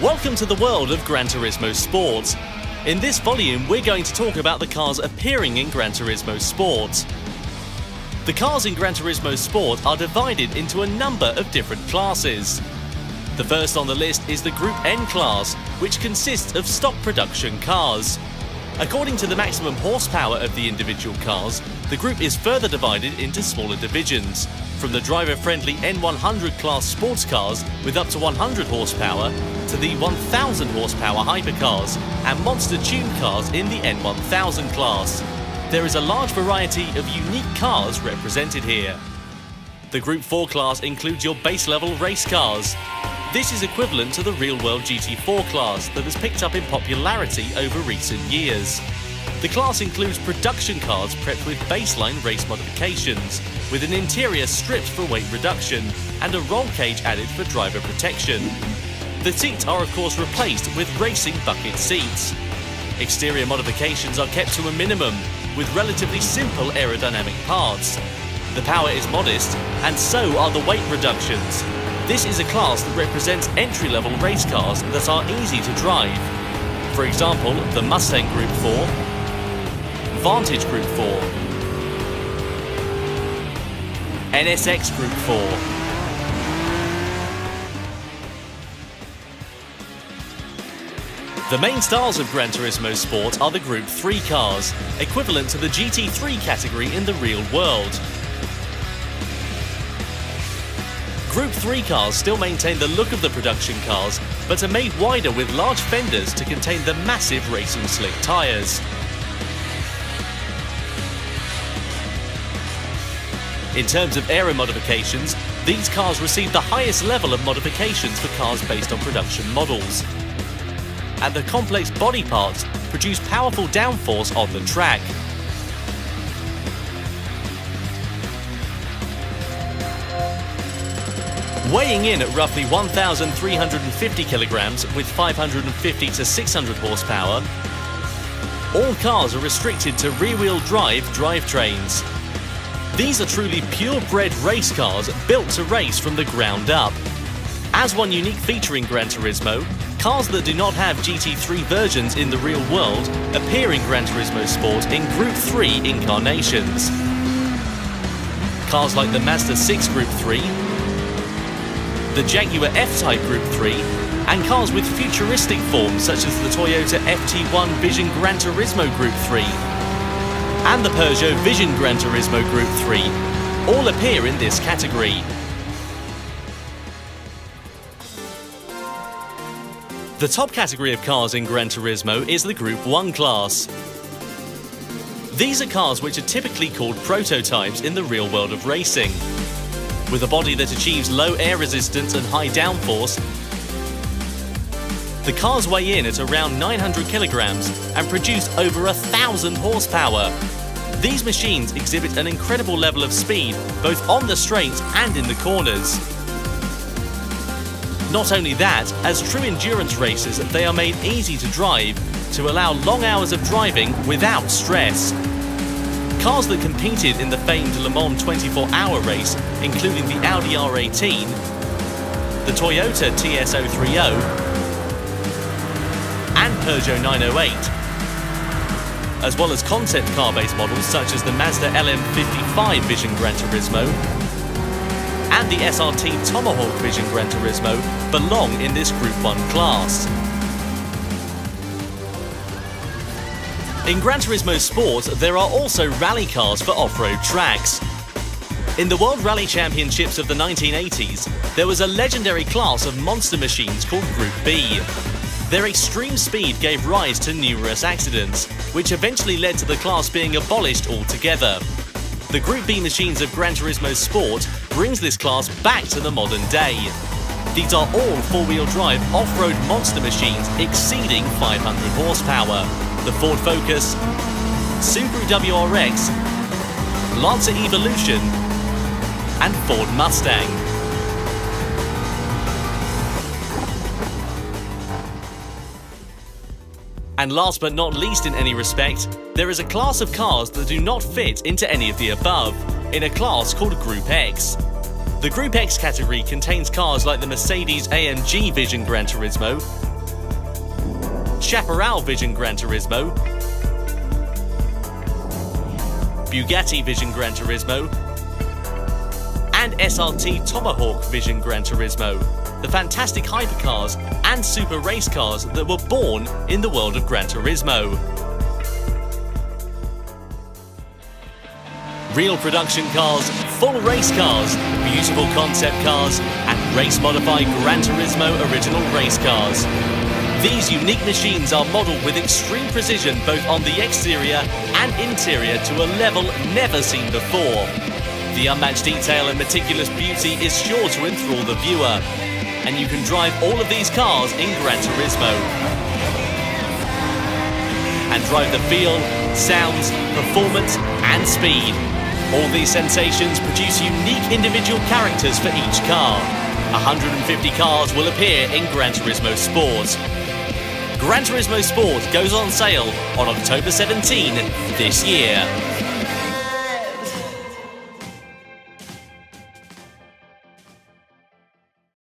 Welcome to the world of Gran Turismo Sport. In this volume, we're going to talk about the cars appearing in Gran Turismo Sport. The cars in Gran Turismo Sport are divided into a number of different classes. The first on the list is the Group N class, which consists of stock production cars. According to the maximum horsepower of the individual cars, the group is further divided into smaller divisions, from the driver-friendly N100 class sports cars with up to 100 horsepower to the 1000 horsepower hypercars and monster-tuned cars in the N1000 class. There is a large variety of unique cars represented here. The Group 4 class includes your base-level race cars. This is equivalent to the real-world GT4 class that has picked up in popularity over recent years. The class includes production cars prepped with baseline race modifications, with an interior stripped for weight reduction and a roll cage added for driver protection. The seats are of course replaced with racing bucket seats. Exterior modifications are kept to a minimum, with relatively simple aerodynamic parts. The power is modest, and so are the weight reductions. This is a class that represents entry-level race cars that are easy to drive. For example, the Mustang Group 4, Vantage Group 4, NSX Group 4. The main stars of Gran Turismo Sport are the Group 3 cars, equivalent to the GT3 category in the real world. Group 3 cars still maintain the look of the production cars, but are made wider with large fenders to contain the massive racing slick tyres. In terms of aero modifications, these cars receive the highest level of modifications for cars based on production models. And the complex body parts produce powerful downforce on the track. Weighing in at roughly 1,350 kilograms with 550 to 600 horsepower, all cars are restricted to rear-wheel drive drivetrains. These are truly purebred race cars built to race from the ground up. As one unique feature in Gran Turismo, cars that do not have GT3 versions in the real world appear in Gran Turismo Sport in Group 3 incarnations. Cars like the Mazda 6 Group 3, the Jaguar F-Type Group 3, and cars with futuristic forms such as the Toyota FT1 Vision Gran Turismo Group 3 and the Peugeot Vision Gran Turismo Group 3 all appear in this category. The top category of cars in Gran Turismo is the Group 1 class. These are cars which are typically called prototypes in the real world of racing. With a body that achieves low air resistance and high downforce, the cars weigh in at around 900 kilograms and produce over 1,000 horsepower. These machines exhibit an incredible level of speed both on the straights and in the corners. Not only that, as true endurance races, they are made easy to drive to allow long hours of driving without stress. Cars that competed in the famed Le Mans 24-hour race, including the Audi R18, the Toyota TS030, and Peugeot 908, as well as concept car-based models such as the Mazda LM55 Vision Gran Turismo and the SRT Tomahawk Vision Gran Turismo, belong in this Group 1 class. In Gran Turismo Sport, there are also rally cars for off-road tracks. In the World Rally Championships of the 1980s, there was a legendary class of monster machines called Group B. Their extreme speed gave rise to numerous accidents, which eventually led to the class being abolished altogether. The Group B machines of Gran Turismo Sport brings this class back to the modern day. These are all four-wheel drive off-road monster machines exceeding 500 horsepower. The Ford Focus, Subaru WRX, Lancer Evolution, and Ford Mustang. And last but not least in any respect, there is a class of cars that do not fit into any of the above, in a class called Group X. The Group X category contains cars like the Mercedes-AMG Vision Gran Turismo, Chaparral Vision Gran Turismo, Bugatti Vision Gran Turismo, and SRT Tomahawk Vision Gran Turismo, the fantastic hypercars and super race cars that were born in the world of Gran Turismo. Real production cars, full race cars, beautiful concept cars, and race-modified Gran Turismo original race cars. These unique machines are modelled with extreme precision both on the exterior and interior to a level never seen before. The unmatched detail and meticulous beauty is sure to enthrall the viewer, and you can drive all of these cars in Gran Turismo and drive the feel, sounds, performance and speed. All these sensations produce unique individual characters for each car. 150 cars will appear in Gran Turismo Sport. Gran Turismo Sport goes on sale on October 17 this year.